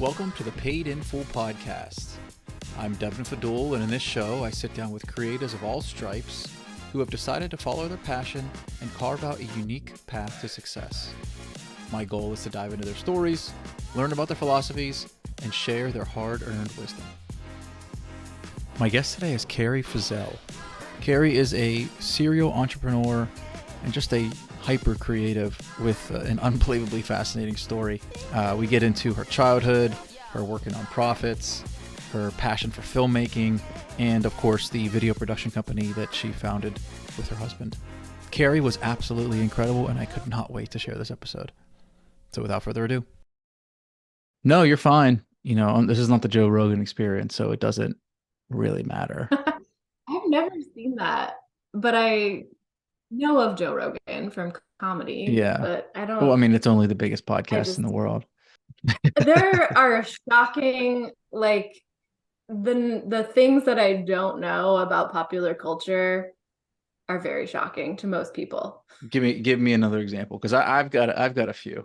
Welcome to the Paid in Full podcast. I'm Devin Fadul, and in this show, I sit down with creatives of all stripes who have decided to follow their passion and carve out a unique path to success. My goal is to dive into their stories, learn about their philosophies, and share their hard-earned wisdom. My guest today is Kerri Feazell. Kerri is a serial entrepreneur and just a hyper creative with an unbelievably fascinating story. We get into her childhood, her work in nonprofits, her passion for filmmaking, and of course the video production company that she founded with her husband. Kerri was absolutely incredible, and I could not wait to share this episode. So without further ado. No, you're fine. You know, this is not the Joe Rogan experience, so it doesn't really matter. I've never seen that, but I know of Joe Rogan from comedy, Yeah. but Well, I mean, it's only the biggest I podcast in the just, world. there are shocking, like the things that I don't know about popular culture are very shocking to most people. Give me another example, because I've got a few.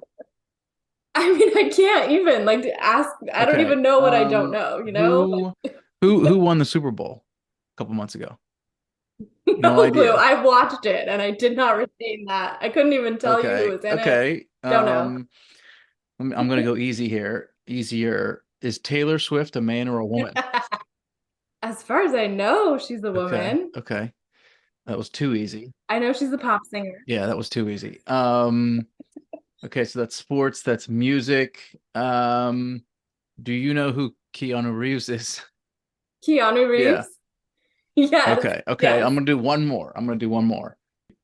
I mean, I can't even like ask, I don't Okay. even know what I don't know, you know? Who who won the Super Bowl a couple months ago? No No clue. idea. I watched it and I did not retain that. I couldn't even tell you who Okay. was in it. Okay. Don't know. I'm gonna go easy here. Easier. Is Taylor Swift a man or a woman? As far as I know, she's a Okay. woman. Okay. That was too easy. I know she's a pop singer. Yeah, that was too easy. Okay, so that's sports, that's music. Do you know who Keanu Reeves is? Keanu Yeah. Reeves? Yes, Okay. Okay. yes. I'm gonna do one more.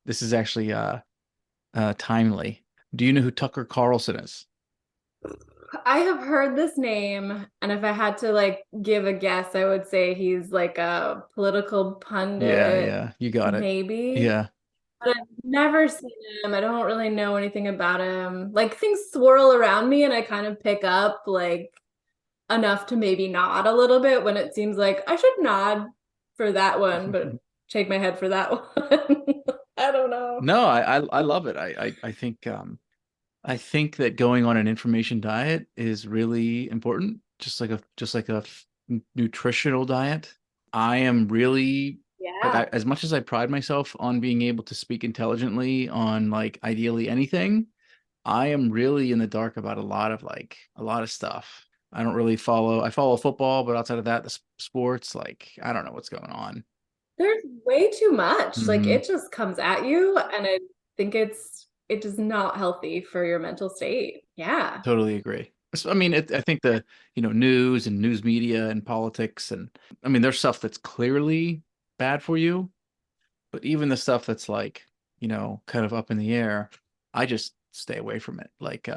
This is actually timely. Do you know who Tucker Carlson is? I have heard this name, and if I had to like give a guess, I would say he's like a political Yeah, pundit, yeah, you got it. maybe. Yeah, But I've never seen him. I don't really know anything about him. Like things swirl around me, and I kind of pick up like enough to maybe nod a little bit when it seems like I should nod for that one, but shake my head for that one. I don't know. no, I love it. I think that going on an information diet is really important, just like a nutritional diet. I am really like Yeah. as much as I pride myself on being able to speak intelligently on like ideally anything, I am really in the dark about a lot of stuff. I follow football, but outside of that, the sports, like I don't know what's going on. There's way too much. Like Hmm. it just comes at you, and I think it is not healthy for your mental state. Yeah. Totally agree. I mean, I think the, news and news media and politics, and I mean, there's stuff that's clearly bad for you, but even the stuff that's like, kind of up in the air, I just stay away from it. Like,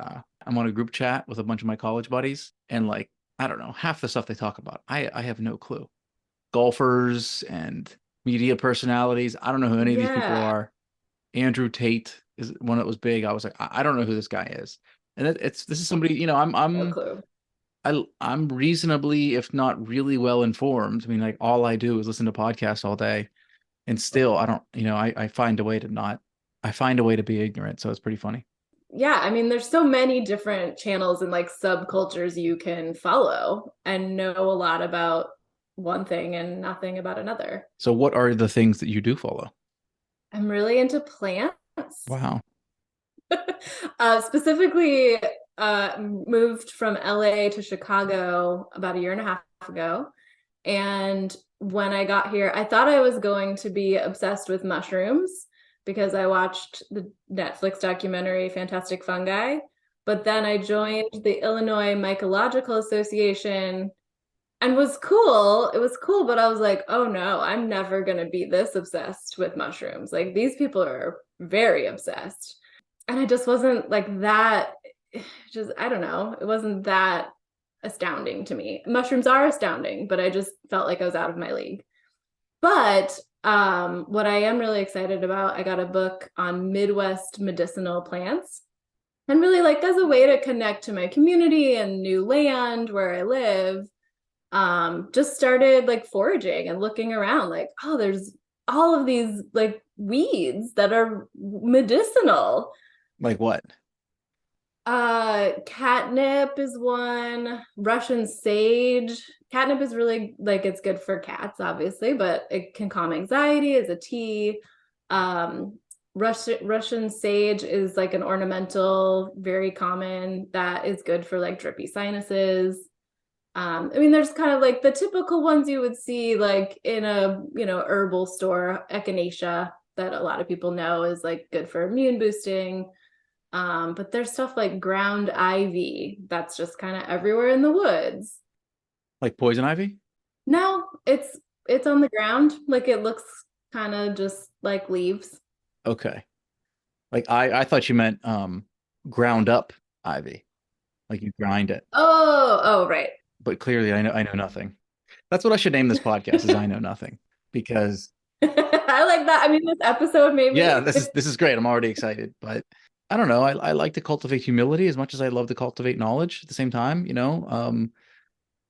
I'm on a group chat with a bunch of my college buddies, and like, I don't know, half the stuff they talk about, I have no clue. Golfers and media personalities, I don't know who any of these people Yeah. are. Andrew Tate is one that was big. I was like, I don't know who this guy is. And this is somebody, No clue. I'm reasonably, if not really well informed. I mean, like all I do is listen to podcasts all day, and still I don't, I find a way to not, I find a way to be ignorant. So it's pretty funny. Yeah, I mean, there's so many different channels and like subcultures you can follow and know a lot about one thing and nothing about another. So what are the things that you do follow? I'm really into plants. Wow. Specifically, moved from LA to Chicago about a year and a half ago. And when I got here, I thought I was going to be obsessed with mushrooms because I watched the Netflix documentary Fantastic Fungi. But then I joined the Illinois Mycological Association and was cool. It was cool, but I was like, oh no, I'm never going to be this obsessed with mushrooms. Like these people are very obsessed. And I just wasn't like that. Just, I don't know. It wasn't that astounding to me. Mushrooms are astounding, but I just felt like I was out of my league. But what I am really excited about, I got a book on Midwest medicinal plants. And really, like, as a way to connect to my community and new land where I live, just started like foraging and looking around, like, oh, there's all of these like weeds that are medicinal. Like what? Catnip is one. Russian sage. Catnip is really like it's good for cats, obviously, but it can calm anxiety as a tea. Russian sage is like an ornamental, very common that is good for like drippy sinuses. I mean, there's kind of like the typical ones you would see like in a, herbal store, echinacea that a lot of people know is like good for immune boosting. But there's stuff like ground ivy that's just kind of everywhere in the woods. Like poison ivy? No, it's on the ground. Like it looks kind of just like leaves. Okay. Like I thought you meant ground up ivy. Like you grind it. Oh, right. But clearly I know nothing. That's what I should name this podcast is I know nothing. Because I like that. I mean, this episode yeah, maybe. this is great. I'm already excited. But I don't know. I like to cultivate humility as much as I love to cultivate knowledge at the same time, you know.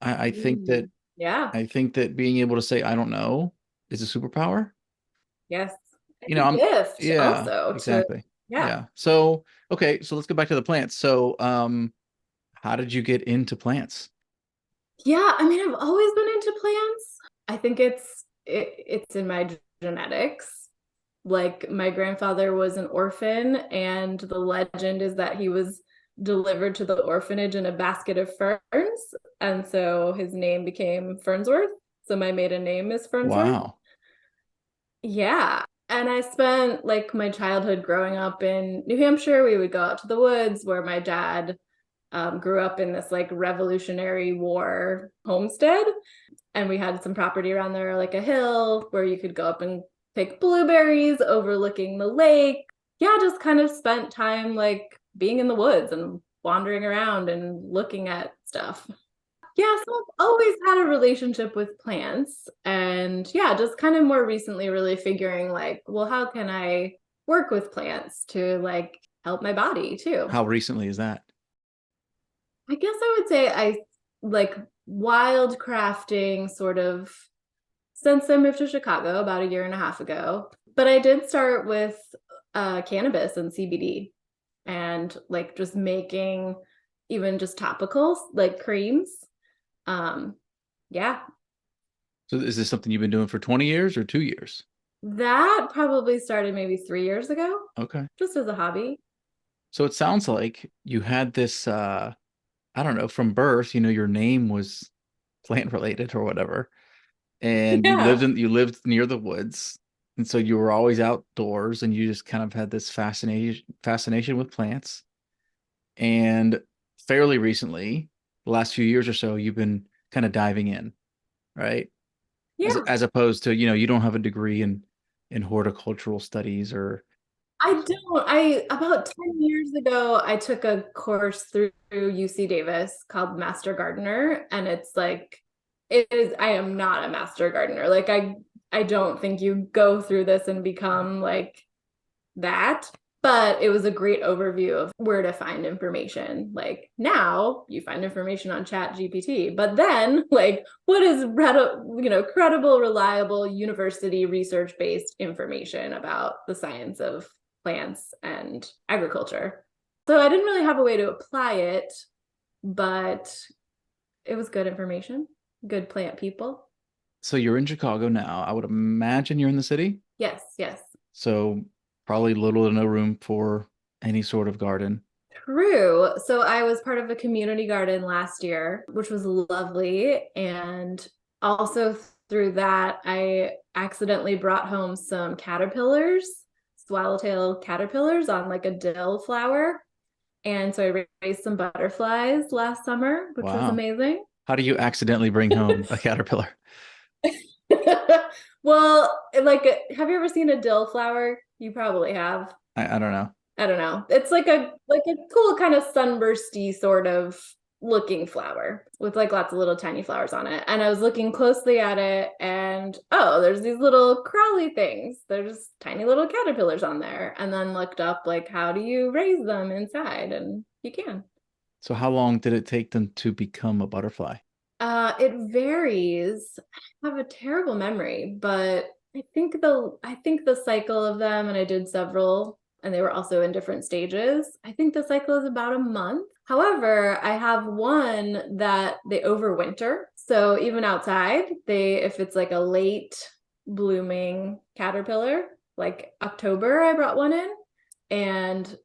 I think that Yeah. I think that being able to say I don't know is a superpower. Yes. You It's know, a I'm gift yeah, also to, exactly. yeah. Yeah. So, okay, so let's go back to the plants. So, how did you get into plants? Yeah, I mean, I've always been into plants. I think it's in my genetics. Like my grandfather was an orphan, and the legend is that he was delivered to the orphanage in a basket of ferns, and so his name became Fernsworth. So my maiden name is Fernsworth. Wow. Yeah. And I spent like my childhood growing up in New Hampshire. We would go out to the woods where my dad grew up in this like Revolutionary War homestead. And we had some property around there, like a hill where you could go up and pick blueberries overlooking the lake. Yeah, just kind of spent time like being in the woods and wandering around and looking at stuff. Yeah, so I've always had a relationship with plants. And yeah, just kind of more recently, really figuring like, well, how can I work with plants to like help my body too? How recently is that? I guess I would say I like wild crafting sort of since I moved to Chicago about a year and a half ago. But I did start with cannabis and CBD and like just making even just topicals like creams. Um, yeah, So is this something you've been doing for 20 years or 2 years? that probably started maybe 3 years ago, Okay. just as a hobby. So it sounds like you had this I don't know, from birth, your name was plant related or whatever. And Yeah. you lived near the woods. And so you were always outdoors and you just kind of had this fascination with plants. And fairly recently, the last few years or so, you've been kind of diving in, right? Yeah. As opposed to, you don't have a degree in horticultural studies or I don't. I about 10 years ago, I took a course through UC Davis called Master Gardener, and it's like it is I am not a master gardener. Like I don't think you go through this and become like that. But it was a great overview of where to find information. Like now you find information on Chat GPT, but then like what is credible, reliable, university research-based information about the science of plants and agriculture. So I didn't really have a way to apply it, but it was good information, good plant people. so you're in Chicago now. I would imagine you're in the city. Yes, yes. So probably little to no room for any sort of garden. True. So I was part of a community garden last year, which was lovely. And also through that, I accidentally brought home some caterpillars, swallowtail caterpillars on like a dill flower. And so I raised some butterflies last summer, which was Wow. amazing. How do you accidentally bring home a caterpillar? Well, like, have you ever seen a dill flower? You probably have. I don't know. I don't know. It's like a cool kind of sunbursty sort of looking flower with like lots of little tiny flowers on it. And I was looking closely at it and oh, there's these little crawly things. There's tiny little caterpillars on there. And then looked up like how do you raise them inside? And you can. So how long did it take them to become a butterfly? It varies. I have a terrible memory, but I think the cycle of them, and I did several and they were also in different stages. I think the cycle is about a month. However, I have one that they overwinter. So even outside, if it's like a late blooming caterpillar, like October, I brought one in. And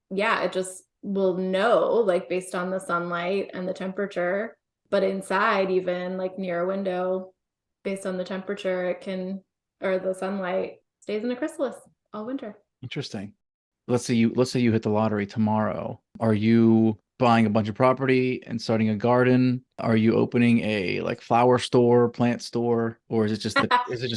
yeah, it just will know, like based on the sunlight and the temperature. But inside, even like near a window, based on the temperature, or the sunlight stays in a chrysalis all winter. Interesting. Let's say you hit the lottery tomorrow. Are you buying a bunch of property and starting a garden? Are you opening a like flower store, plant store, or is it just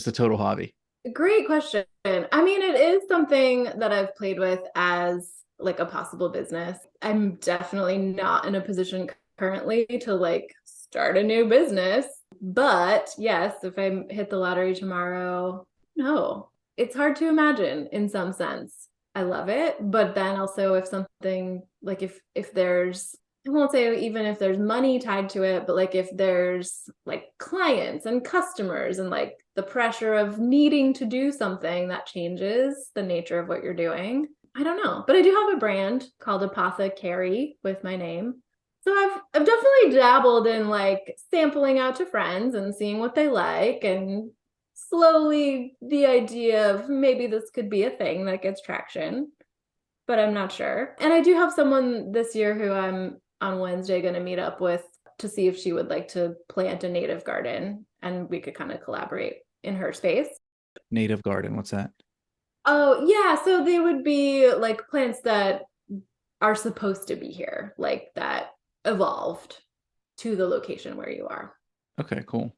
a total hobby? Great question. I mean, it is something that I've played with as like a possible business. I'm definitely not in a position currently to like start a new business. But yes, if I hit the lottery tomorrow, no, it's hard to imagine in some sense. I love it. But then also if something like if there's I won't say even if there's money tied to it, but like if there's like clients and customers and like the pressure of needing to do something that changes the nature of what you're doing. I don't know. But I do have a brand called Kerri with my name. So I've definitely dabbled in like sampling out to friends and seeing what they like, and slowly the idea of maybe this could be a thing that gets traction, but I'm not sure. And I do have someone this year who I'm on Wednesday going to meet up with to see if she would like to plant a native garden, and we could kind of collaborate in her space. Native garden, what's that? Oh, yeah. So they would be like plants that are supposed to be here, like that evolved to the location where you are. Okay, cool.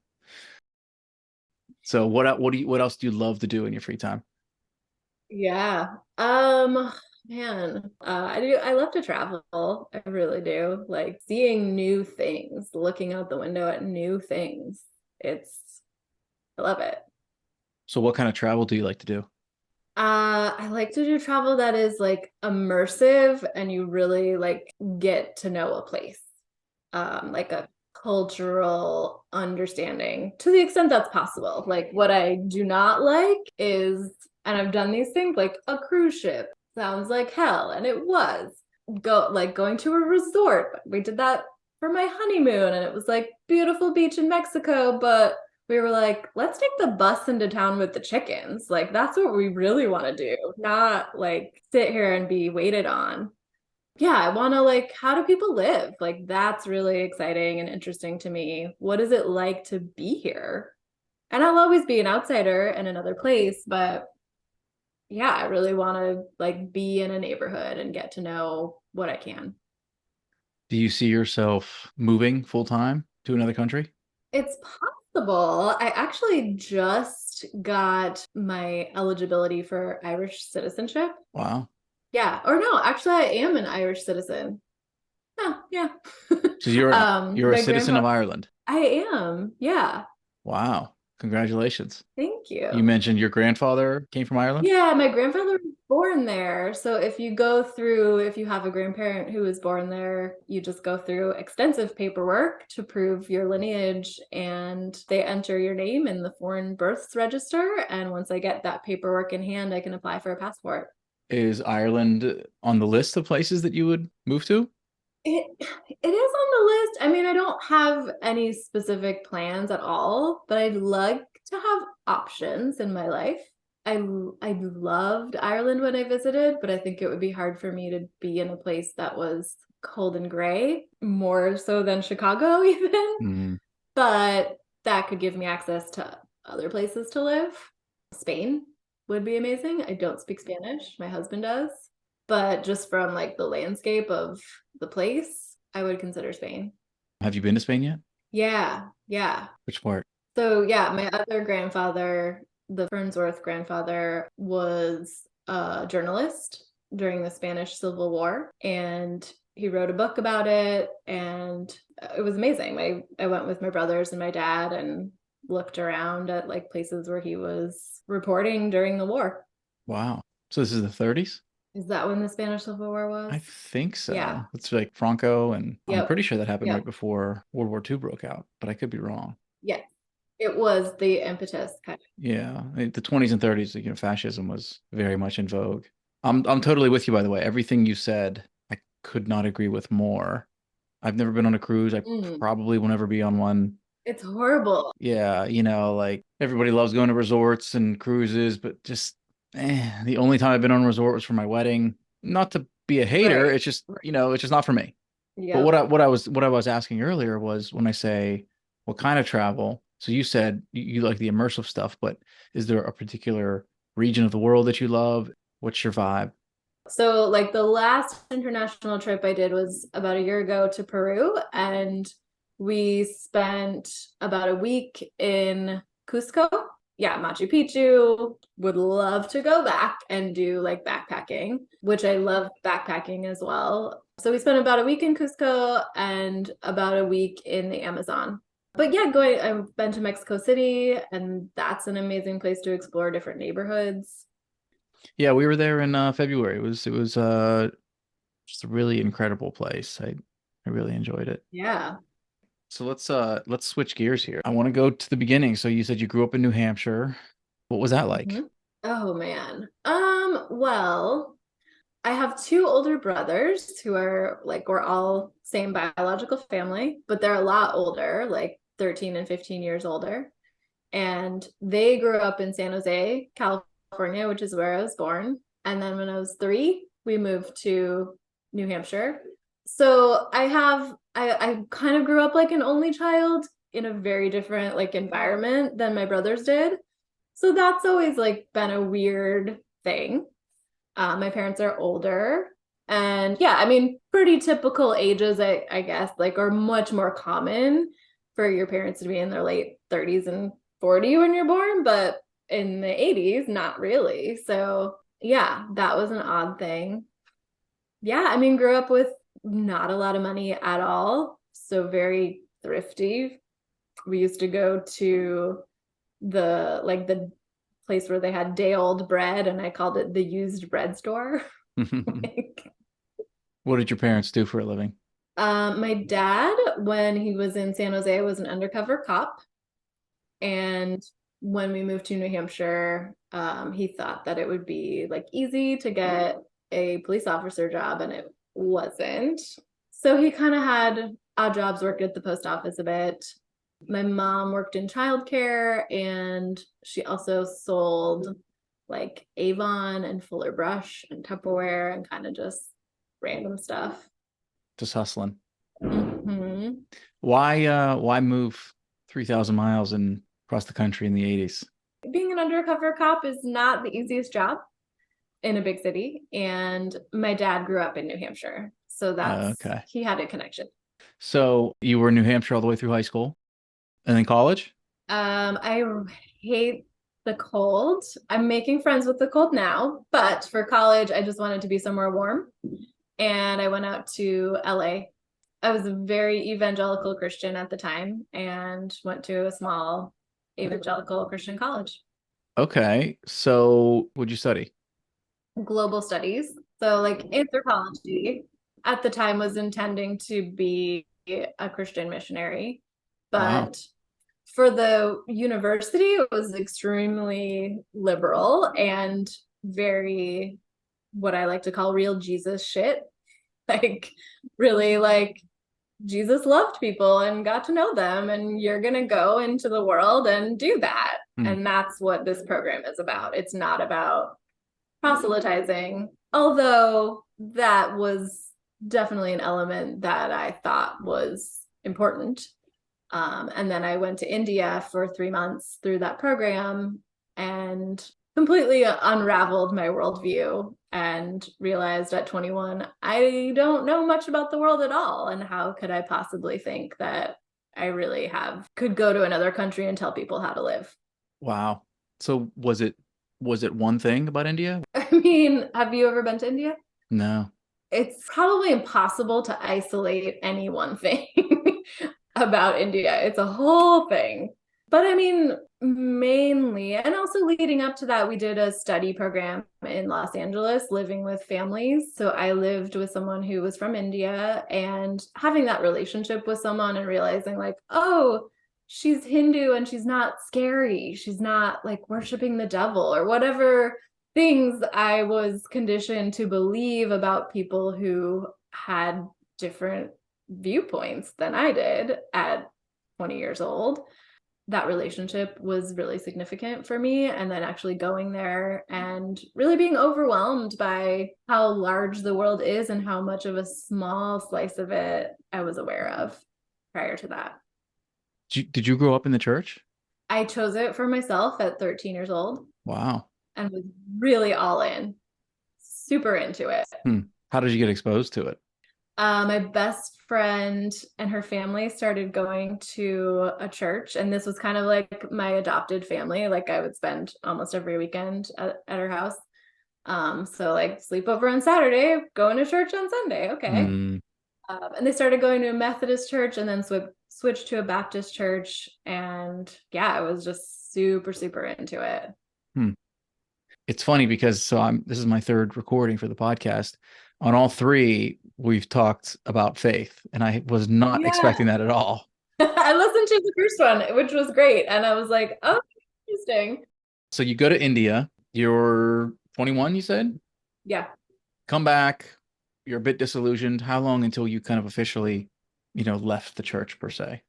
So what else do you love to do in your free time? Yeah. Man, I love to travel. I really do. Like seeing new things, looking out the window at new things. I love it. So what kind of travel do you like to do? I like to do travel that is like immersive and you really like get to know a place. Like a cultural understanding to the extent that's possible. Like what I do not like is, and I've done these things, like a cruise ship sounds like hell, and it was. Going to a resort. We did that for my honeymoon, and it was like beautiful beach in Mexico, but we were like, let's take the bus into town with the chickens. Like that's what we really want to do, not like sit here and be waited on. Yeah, I want to like, how do people live? Like that's really exciting and interesting to me. What is it like to be here? And I'll always be an outsider in another place, but yeah, I really want to like be in a neighborhood and get to know what I can. Do you see yourself moving full time to another country? It's possible. I actually just got my eligibility for Irish citizenship. Wow. Yeah, or no, actually I am an Irish citizen. Oh, yeah. So you're a My citizen of grandpa, Ireland. I am. Yeah. Wow. Congratulations. Thank You you. mentioned your grandfather came from Ireland? Yeah, my grandfather was born there. So if you have a grandparent who was born there, you just go through extensive paperwork to prove your lineage, and they enter your name in the foreign births register. And once I get that paperwork in hand, I can apply for a passport. Is Ireland on the list of places that you would move to? It is on the list. I mean, I don't have any specific plans at all, but I'd like to have options in my life. I loved Ireland when I visited, but I think it would be hard for me to be in a place that was cold and gray, more so than Chicago even. Mm. But that could give me access to other places to live. Spain would be amazing. I don't speak Spanish. My husband does. But just from like the landscape of the place, I would consider Spain. Have you been to Spain yet? Yeah, yeah. Which part? So yeah, my other grandfather, the Fernsworth grandfather, was a journalist during the Spanish Civil War, and he wrote a book about it, and it was amazing. I went with my brothers and my dad and looked around at like places where he was reporting during the war. Wow. So this is the 30s? Is that when the Spanish Civil War was? I think Yeah. so. It's like Franco, and I'm Yep. pretty sure that happened right Yep. before World War II broke out, but I could be wrong. Yes. It was the impetus kind of. Yeah, the 20s and 30s, fascism was very much in vogue. I'm totally with you, by the way. Everything you said, I could not agree with more. I've never been on a cruise. I Mm, probably will never be on one. it's horrible. Yeah, like everybody loves going to resorts and cruises, but just the only time I've been on a resort was for my wedding. Not to be a hater, Right. it's just, it's just not for me. But Yep. what I was asking earlier was when I say what kind of travel. So you said you like the immersive stuff, but is there a particular region of the world that you love? What's your vibe? So, like the last international trip I did was about a year ago to Peru, and we spent about a week in Cusco. Yeah, Machu Picchu. Would love to go back and do like backpacking, which I love backpacking as well. So we spent about a week in Cusco and about a week in the Amazon. But yeah, I've been to Mexico City, and that's an amazing place to explore different neighborhoods. Yeah, we were there in February. It was just a really incredible place. I really enjoyed it. Yeah. So let's switch gears here. I want to go to the beginning. So you said you grew up in New Hampshire. What was that like? Mhm. Oh man. Well, I have two older brothers who are like we're all same biological family, but they're a lot older, like 13 and 15 years older. And they grew up in San Jose, California, which is where I was born. And then when I was 3, we moved to New Hampshire. So I kind of grew up like an only child in a very different like environment than my brothers did. So that's always like been a weird thing. My parents are older. And yeah, I mean, pretty typical ages, I guess, like are much more common for your parents to be in their late 30s and 40 when you're born, but in the 80s, not really. So yeah, that was an odd thing. Yeah, I mean, grew up with not a lot of money at all. So very thrifty. We used to go to the place where they had day old bread, and I called it the used bread store. Like, What did your parents do for a living? my dad, when he was in San Jose, was an undercover cop. And when we moved to New Hampshire, he thought that it would be like easy to get a police officer job, and it wasn't. So he kind of had odd jobs, worked at the post office a bit. My mom worked in childcare, and she also sold like Avon and Fuller Brush and Tupperware and kind of just random stuff. Just hustling. Hmm. Why move 3,000 miles and across the country in the 80s? Being an undercover cop is not the easiest job in a big city, and my dad grew up in New Hampshire, so Okay. he had a connection. So you were in New Hampshire all the way through high school and then college? I hate the cold. I'm making friends with the cold now, but for college, I just wanted to be somewhere warm. And I went out to LA. I was a very evangelical Christian at the time and went to a small evangelical Christian college. Okay. So what'd you study? Global studies. So, like anthropology at the time was intending to be a Christian missionary, Wow. but for the university, it was extremely liberal and very what I like to call real Jesus shit. Like, really, like, Jesus loved people and got to know them, and you're going to go into the world and do that. Hmm. And that's what this program is about. It's not about proselytizing, although that was definitely an element that I thought was important. And then I went to India for 3 months through that program and completely unraveled my worldview and realized at 21, I don't know much about the world at all. And how could I possibly think that I really could go to another country and tell people how to live? Wow. So was it one thing about India? I mean, have you ever been to India? No. It's probably impossible to isolate any one thing about India. It's a whole thing. But I mean, mainly, and also leading up to that, we did a study program in Los Angeles, living with families. So I lived with someone who was from India, and having that relationship with someone and realizing, like, oh, she's Hindu and she's not scary. She's not like worshiping the devil or whatever things I was conditioned to believe about people who had different viewpoints than I did at 20 years old. That relationship was really significant for me. And then actually going there and really being overwhelmed by how large the world is and how much of a small slice of it I was aware of prior to that. Did you grow up in the church? I chose it for myself at 13 years old Wow. and was really all in, super into it. How did you get exposed to it? My best friend and her family started going to a church, and this was kind of like my adopted family. Like I would spend almost every weekend at her house. So like sleepover on Saturday, going to church on Sunday. Okay. Hmm. And they started going to a Methodist church and then switched to a Baptist church. And yeah, I was just super, super into it. Hmm. It's funny because this is my third recording for the podcast. On all three, we've talked about faith, and I was not Yeah. expecting that at all. I listened to the first one, which was great. And I was like, oh, interesting. So you go to India, you're 21, you said? Yeah. Come back, you're a bit disillusioned. How long until you kind of officially, left the church per se?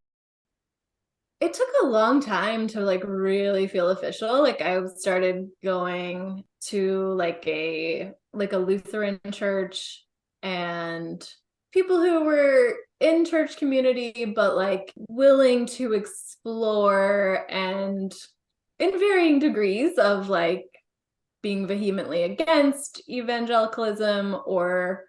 It took a long time to like really feel official. Like I started going to like a Lutheran church and people who were in church community but like willing to explore and in varying degrees of like being vehemently against evangelicalism or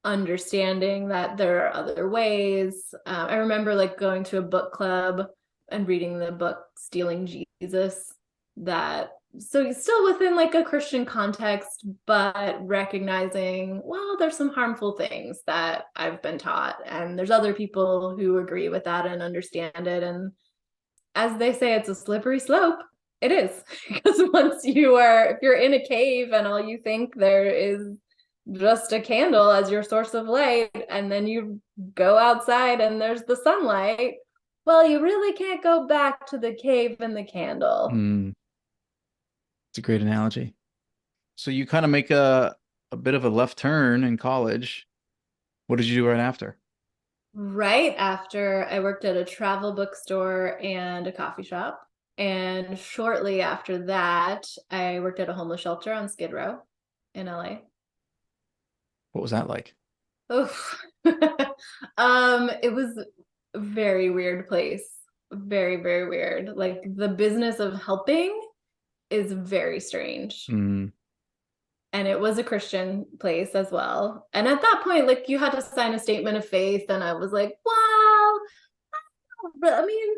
understanding that there are other ways. I remember like going to a book club and reading the book Stealing Jesus, that so still within like a Christian context, but recognizing, well, there's some harmful things that I've been taught, and there's other people who agree with that and understand it. And as they say, it's a slippery slope. It is. Because if you're in a cave and all you think there is just a candle as your source of light, and then you go outside and there's the sunlight, well, you really can't go back to the cave and the candle. Hmm. It's a great analogy. So you kind of make a bit of a left turn in college. What did you do right after? Right after, I worked at a travel bookstore and a coffee shop. And shortly after that, I worked at a homeless shelter on Skid Row in LA. What was that like? Oof. It was a very weird place. Very, very weird. Like the business of helping is very strange. Hmm. And it was a Christian place as well. And at that point, like you had to sign a statement of faith. And I was like, well, I mean,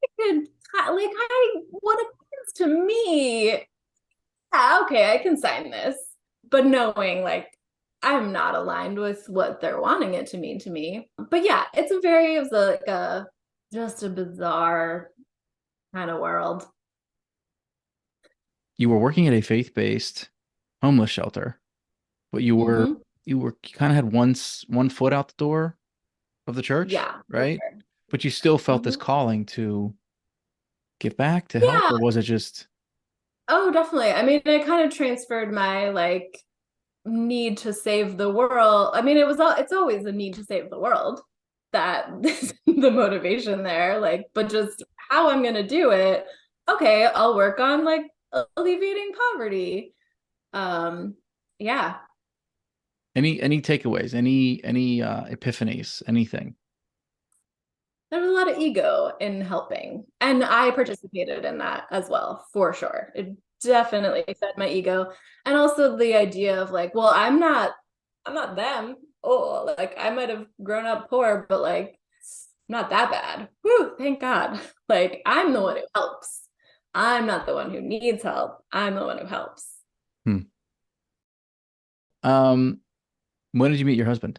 I could like what it means to me. Yeah, okay, I can sign this. But knowing like I'm not aligned with what they're wanting it to mean to me. But yeah, it was like a just a bizarre kind of world. You were working at a faith-based homeless shelter, but Mm-hmm. you kind of had one foot out the door of the church, Yeah, for right? sure. But you still felt this Mhm. calling to give back, to help, Yeah. or was it just, Oh, definitely. I mean, I kind of transferred my like need to save the world. I mean, it's always a need to save the world that is the motivation there. Like, but just how I'm gonna do it. Okay, I'll work on like alleviating poverty. Um, yeah. any takeaways, any epiphanies, anything? There was a lot of ego in helping, and I participated in that as well, for sure. It definitely fed my ego, and also the idea of like, well, I'm not them. Oh, like I might have grown up poor, but like not that bad. Whew, thank God. Like I'm the one who helps. I'm not the one who needs help. I'm the one who helps. Hmm. Um, when did you meet your husband?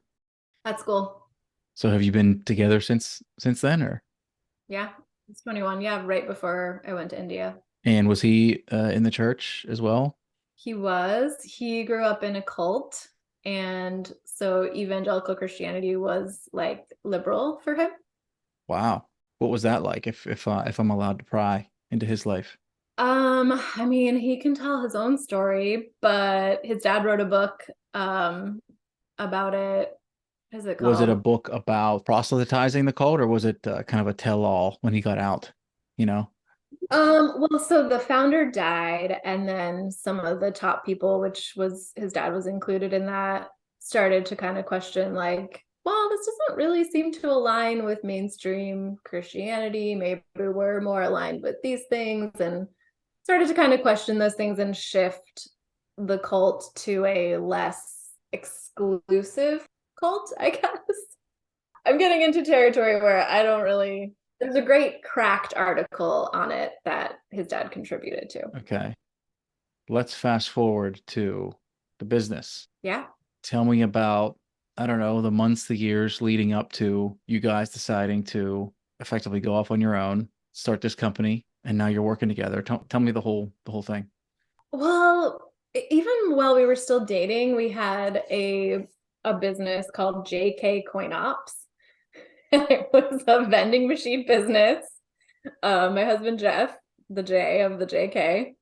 At school. So have you been together since then, or Yeah. It's 21. Yeah, right before I went to India. and was he in the church as well? He grew up in a cult. And so evangelical Christianity was like liberal for him. Wow. What was that like if I'm allowed to pry into his life? I mean, he can tell his own story, but his dad wrote a book about it. What is it Was it a called? book about proselytizing the cult, or was it kind of a tell-all when he got out? You know? Well, so the founder died, and then some of the top people, which was his dad was included in that, started to kind of question, like, well, this doesn't really seem to align with mainstream Christianity. Maybe we're more aligned with these things, and started to kind of question those things and shift the cult to a less exclusive cult, I guess. I'm getting into territory where I don't really. There's a great Cracked article on it that his dad contributed to. Okay. Let's fast forward to the business. Yeah. Tell me about, I don't know, the months, the years leading up to you guys deciding to effectively go off on your own, start this company, and now you're working together. Tell me the whole thing. Well, even while we were still dating, we had a business called JK Coin Ops. It was a vending machine business. My husband Jeff, the J of the JK,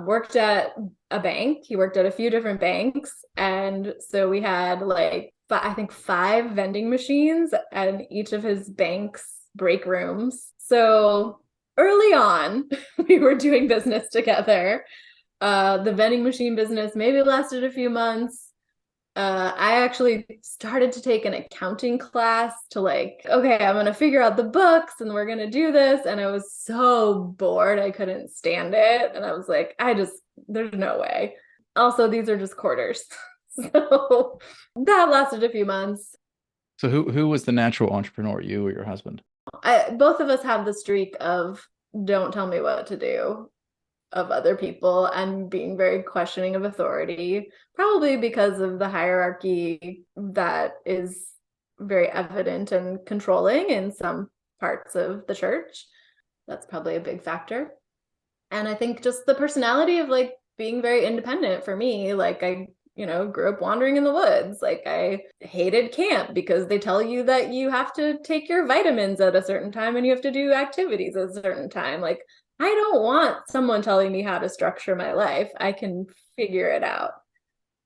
worked at a bank. He worked at a few different banks, and so we had like I think 5 vending machines at each of his bank's break rooms. So early on, we were doing business together. The vending machine business maybe lasted a few months. I actually started to take an accounting class to like, okay, I'm going to figure out the books and we're going to do this. And I was so bored. I couldn't stand it. And I was like, there's no way. Also, these are just quarters. So that lasted a few months. So who was the natural entrepreneur, you or your husband? Both of us have the streak of don't tell me what to do of other people and being very questioning of authority, probably because of the hierarchy that is very evident and controlling in some parts of the church. That's probably a big factor. And I think just the personality of like being very independent for me, like I grew up wandering in the woods. Like I hated camp because they tell you that you have to take your vitamins at a certain time and you have to do activities at a certain time. Like I don't want someone telling me how to structure my life. I can figure it out.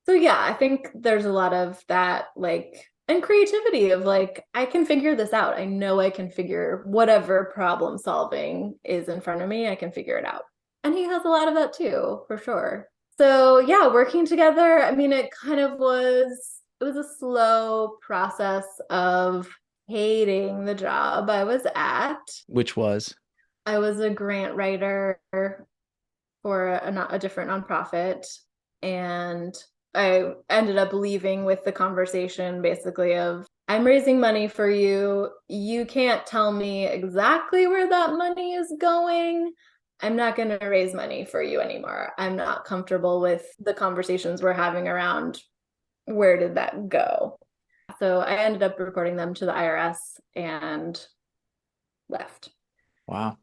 So yeah, I think there's a lot of that, like, and creativity of like, I can figure this out. I know I can figure whatever problem solving is in front of me, I can figure it out. And he has a lot of that too, for sure. So yeah, working together, I mean, it was a slow process of hating the job I was at. Which was? I was a grant writer for a different nonprofit, and I ended up leaving with the conversation basically of, I'm raising money for you. You can't tell me exactly where that money is going. I'm not going to raise money for you anymore. I'm not comfortable with the conversations we're having around where did that go. So I ended up reporting them to the IRS and left. Wow.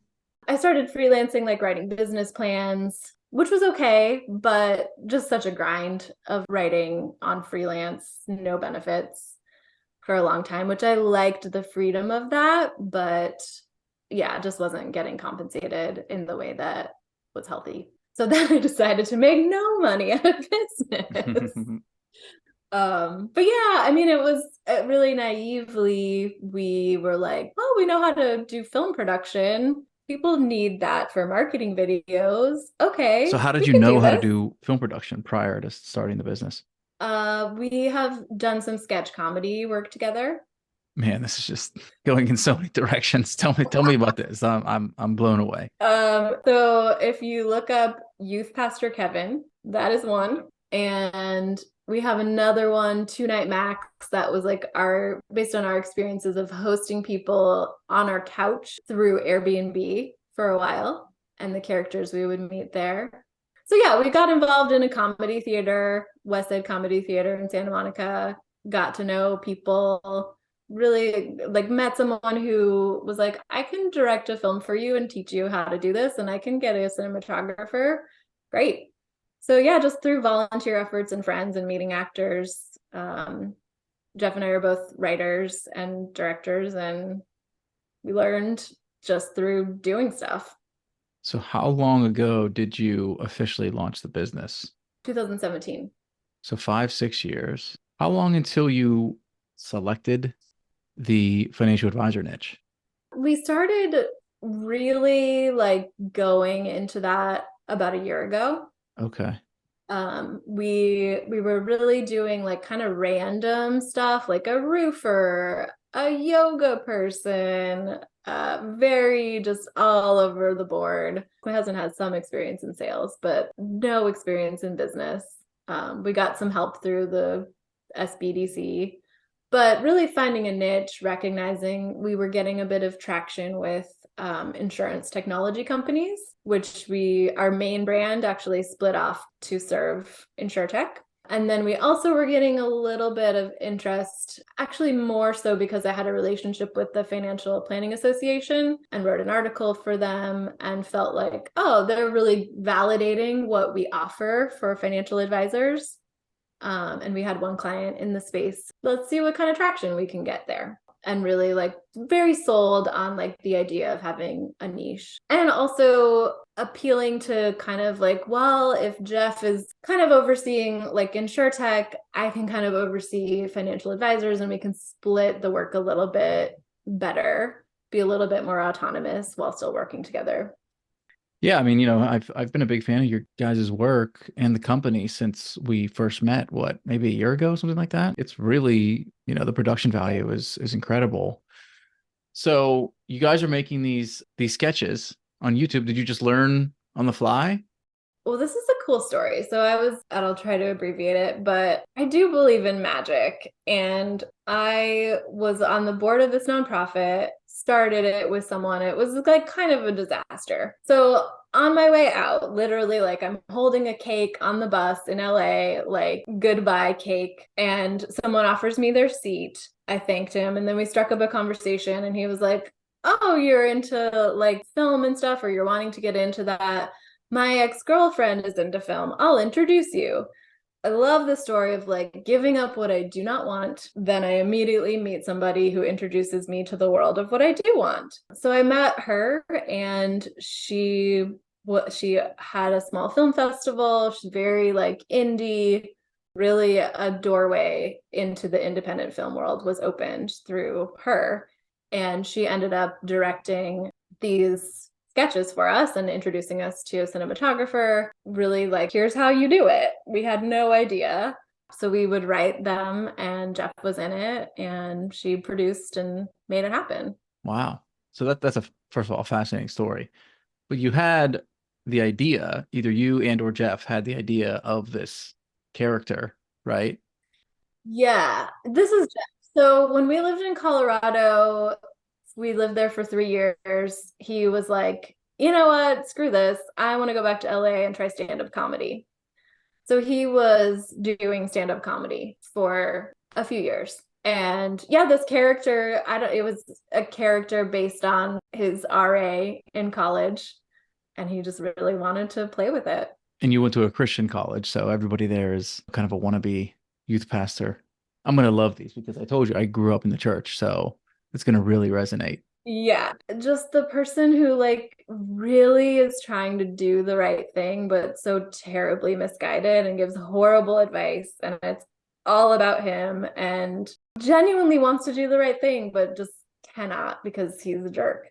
I started freelancing, like writing business plans, which was okay, but just such a grind of writing on freelance, no benefits for a long time, which I liked the freedom of that, but yeah, just wasn't getting compensated in the way that was healthy. So then I decided to make no money out of business. But yeah, I mean, it was really naively, we were like, well, we know how to do film production. People need that for marketing videos. So Okay, how did we you could know do how to this. do film production prior to starting the business? We have done some sketch comedy work together. Man, this is just going in so many directions. Tell me about this. I'm blown away. So if you look up Youth Pastor Kevin, that is one. And we have another one, Two Night Max, that was like based on our experiences of hosting people on our couch through Airbnb for a while and the characters we would meet there. So yeah, we got involved in a comedy theater, West Side Comedy Theater in Santa Monica, got to know people, really like met someone who was like, I can direct a film for you and teach you how to do this, and I can get a cinematographer. Great. So yeah, just through volunteer efforts and friends and meeting actors. Jeff and I are both writers and directors, and we learned just through doing stuff. So how long ago did you officially launch the business? 2017. So 5, 6 years. How long until you selected the financial advisor niche? We started really like going into that about a year ago. Okay. We were really doing like kind of random stuff, like a roofer, a yoga person, very just all over the board. My husband has some experience in sales, but no experience in business. We got some help through the SBDC, but really finding a niche, recognizing we were getting a bit of traction with insurance technology companies, which our main brand actually split off to serve insurtech. And then we also were getting a little bit of interest, actually more so because I had a relationship with the Financial Planning Association and wrote an article for them and felt like, oh, they're really validating what we offer for financial advisors. And we had one client in the space. Let's see what kind of traction we can get there. And really like very sold on like the idea of having a niche and also appealing to kind of like, well, if Jeff is kind of overseeing like insurtech, I can kind of oversee financial advisors and we can split the work a little bit better, be a little bit more autonomous while still working together. Yeah, I mean, I've been a big fan of your guys' work and the company since we first met, what, maybe a year ago, something like that. It's really, the production value is incredible. So you guys are making these sketches on YouTube. Did you just learn on the fly? Well, this is a cool story. So I'll try to abbreviate it, but I do believe in magic. And I was on the board of this nonprofit, started it with someone. It was like kind of a disaster. So on my way out, literally, like I'm holding a cake on the bus in LA, like goodbye cake, and someone offers me their seat. I thanked him, and then we struck up a conversation, and he was like, "Oh, you're into like film and stuff, or you're wanting to get into that. My ex-girlfriend is into film. I'll introduce you." I love the story of like giving up what I do not want. Then I immediately meet somebody who introduces me to the world of what I do want. So I met her and she had a small film festival. She's very like indie, really a doorway into the independent film world was opened through her. And she ended up directing these sketches for us and introducing us to a cinematographer. Really like, here's how you do it. We had no idea. So we would write them and Jeff was in it and she produced and made it happen. Wow. So that's a first of all fascinating story. But you had the idea, either you and or Jeff had the idea of this character, right? Yeah, this is Jeff. So when we lived in Colorado, we lived there for 3 years. He was like, you know what? Screw this. I want to go back to LA and try stand-up comedy. So he was doing stand-up comedy for a few years. And yeah, this character, it was a character based on his RA in college. And he just really wanted to play with it. And you went to a Christian college, so everybody there is kind of a wannabe youth pastor. I'm going to love these because I told you I grew up in the church, so it's going to really resonate. Yeah, just the person who like really is trying to do the right thing, but so terribly misguided and gives horrible advice. And it's all about him and genuinely wants to do the right thing, but just cannot because he's a jerk.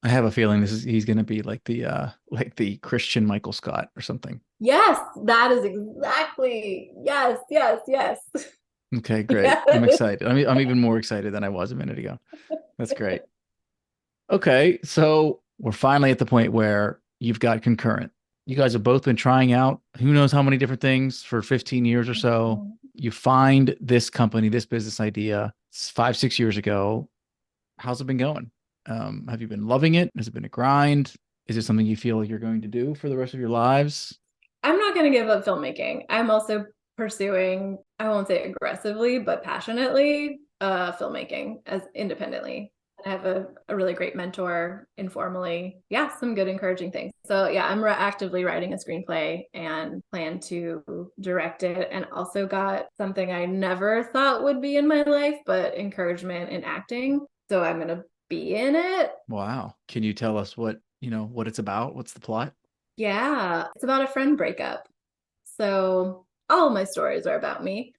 I have a feeling he's going to be like the Christian Michael Scott or something. Yes, that is exactly. Yes, yes, yes. Okay, great. Yes. I'm excited. I'm even more excited than I was a minute ago. That's great. Okay, so we're finally at the point where you've got Concurrent. You guys have both been trying out who knows how many different things for 15 years or so. You find this company, this business idea 5, 6 years ago. How's it been going? Have you been loving it? Has it been a grind? Is it something you feel like you're going to do for the rest of your lives? I'm not going to give up filmmaking. I'm also pursuing, I won't say aggressively, but passionately, filmmaking as independently. I have a really great mentor informally. Yeah, some good encouraging things. So yeah, I'm actively writing a screenplay and plan to direct it. And also got something I never thought would be in my life, but encouragement in acting. So I'm going to be in it. Wow. Can you tell us what what it's about? What's the plot? Yeah, it's about a friend breakup. So all my stories are about me.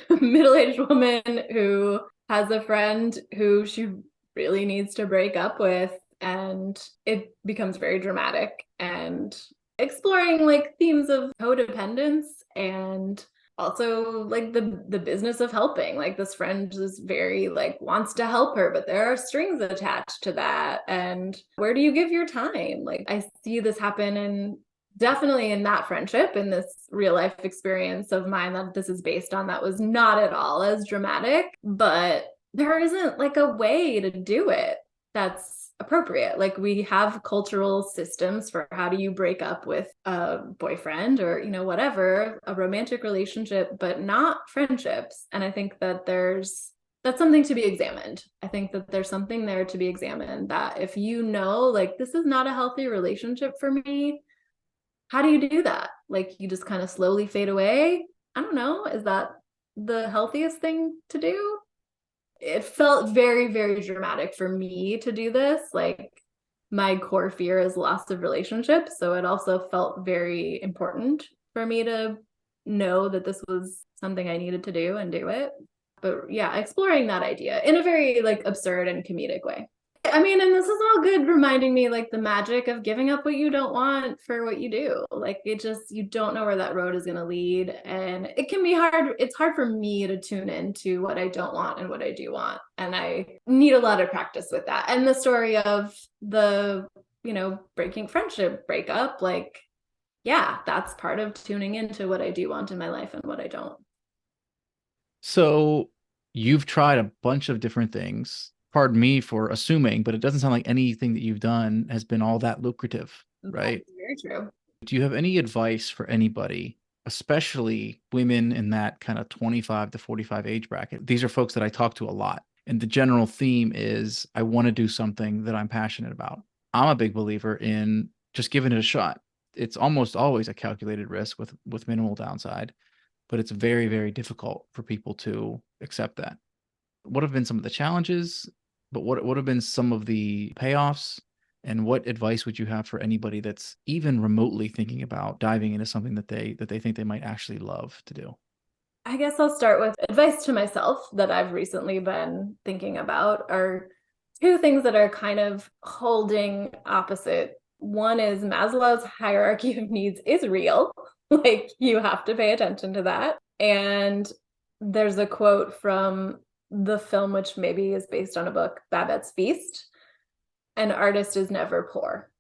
Middle-aged woman who has a friend who she really needs to break up with, and it becomes very dramatic and exploring like themes of codependence and also like the business of helping. Like this friend is very like wants to help her, but there are strings attached to that. And where do you give your time? Like I see this happen in definitely in that friendship, in this real life experience of mine that this is based on, that was not at all as dramatic, but there isn't like a way to do it that's appropriate. Like we have cultural systems for how do you break up with a boyfriend or, whatever, a romantic relationship, but not friendships. And I think that that's something to be examined. I think that there's something there to be examined, that if like this is not a healthy relationship for me, how do you do that? Like you just kind of slowly fade away? I don't know. Is that the healthiest thing to do? It felt very, very dramatic for me to do this. Like my core fear is loss of relationships. So it also felt very important for me to know that this was something I needed to do and do it. But yeah, exploring that idea in a very like absurd and comedic way. I mean, and this is all good, reminding me like the magic of giving up what you don't want for what you do. Like it just, you don't know where that road is going to lead. And it can be hard. It's hard for me to tune into what I don't want and what I do want. And I need a lot of practice with that. And the story of the, breaking friendship breakup, like, yeah, that's part of tuning into what I do want in my life and what I don't. So you've tried a bunch of different things. Pardon me for assuming, but it doesn't sound like anything that you've done has been all that lucrative, right? That's very true. Do you have any advice for anybody, especially women in that kind of 25 to 45 age bracket? These are folks that I talk to a lot. And the general theme is I want to do something that I'm passionate about. I'm a big believer in just giving it a shot. It's almost always a calculated risk with minimal downside, but it's very, very difficult for people to accept that. What have been some of the challenges, but what have been some of the payoffs? And what advice would you have for anybody that's even remotely thinking about diving into something that they think they might actually love to do? I guess I'll start with advice to myself that I've recently been thinking about are two things that are kind of holding opposite. One is Maslow's hierarchy of needs is real. Like you have to pay attention to that. And there's a quote from the film, which maybe is based on a book, Babette's Feast: an artist is never poor.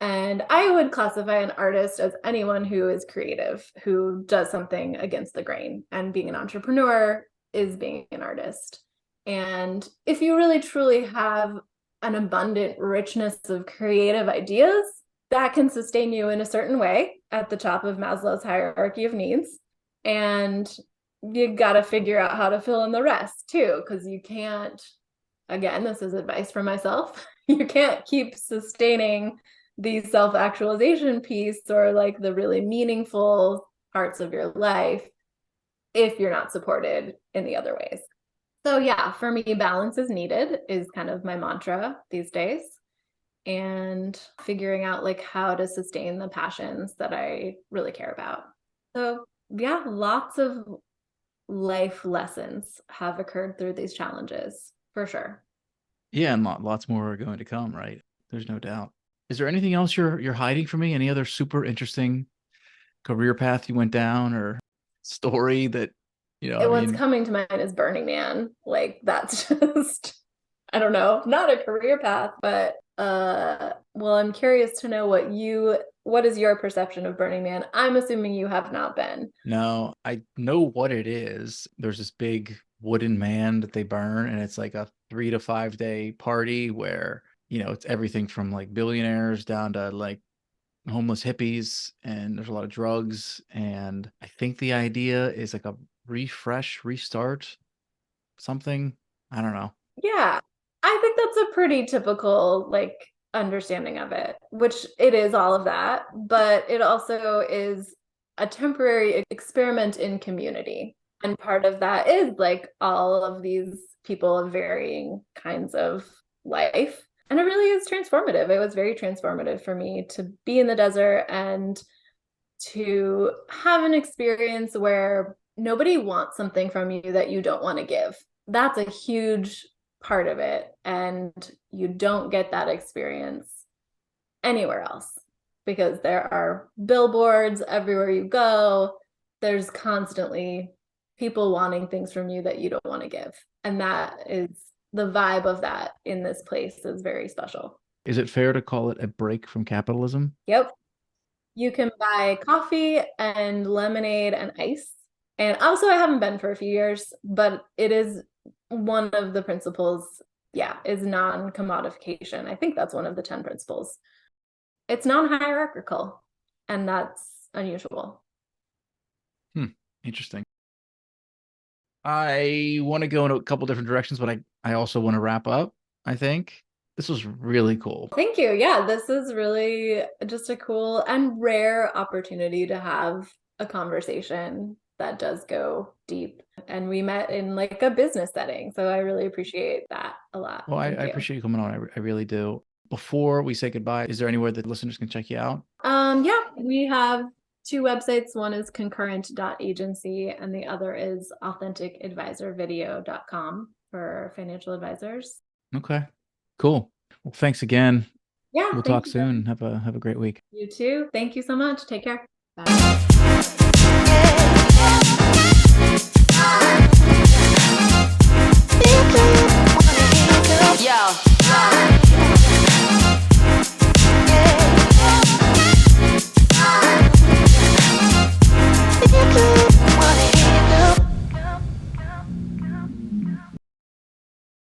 And I would classify an artist as anyone who is creative, who does something against the grain. And being an entrepreneur is being an artist. And if you really truly have an abundant richness of creative ideas, that can sustain you in a certain way at the top of Maslow's hierarchy of needs. And you got to figure out how to fill in the rest too, because you can't, again, this is advice for myself, you can't keep sustaining the self-actualization piece or like the really meaningful parts of your life if you're not supported in the other ways. So yeah, for me, balance is needed is kind of my mantra these days, and figuring out like how to sustain the passions that I really care about. So yeah, lots of life lessons have occurred through these challenges for sure. Yeah, and lots more are going to come, right? There's no doubt. Is there anything else you're hiding from me? Any other super interesting career path you went down or story that, What's coming to mind is Burning Man. Like that's just, I don't know, not a career path, but well, I'm curious to know what is your perception of Burning Man? I'm assuming you have not been. No, I know what it is. There's this big wooden man that they burn, and it's like a 3 to 5 day party where, it's everything from like billionaires down to like homeless hippies, and there's a lot of drugs. And I think the idea is like a restart, something. I don't know. Yeah, I think that's a pretty typical like understanding of it, which it is all of that, but it also is a temporary experiment in community. And part of that is like all of these people of varying kinds of life And it really is transformative. It was very transformative for me to be in the desert and to have an experience where nobody wants something from you that you don't want to give. That's a huge part of it. And you don't get that experience anywhere else because there are billboards everywhere you go. There's constantly people wanting things from you that you don't want to give. And that is the vibe of that in this place is very special. Is it fair to call it a break from capitalism? Yep. You can buy coffee and lemonade and ice. And also, I haven't been for a few years, but it is one of the principles, is non-commodification. I think that's one of the 10 principles. It's non-hierarchical, and that's unusual. Interesting. I want to go in a couple different directions, but I also want to wrap up, I think. This was really cool. Thank you. Yeah, this is really just a cool and rare opportunity to have a conversation that does go deep. And we met in like a business setting. So I really appreciate that a lot. Well, I appreciate you coming on. I really do. Before we say goodbye, is there anywhere that listeners can check you out? Yeah, we have 2 websites. One is concurrent.agency and the other is authenticadvisorvideo.com for financial advisors. Okay, cool. Well, thanks again. Yeah. We'll talk soon. Have a great week. You too. Thank you so much. Take care. Bye. Yo.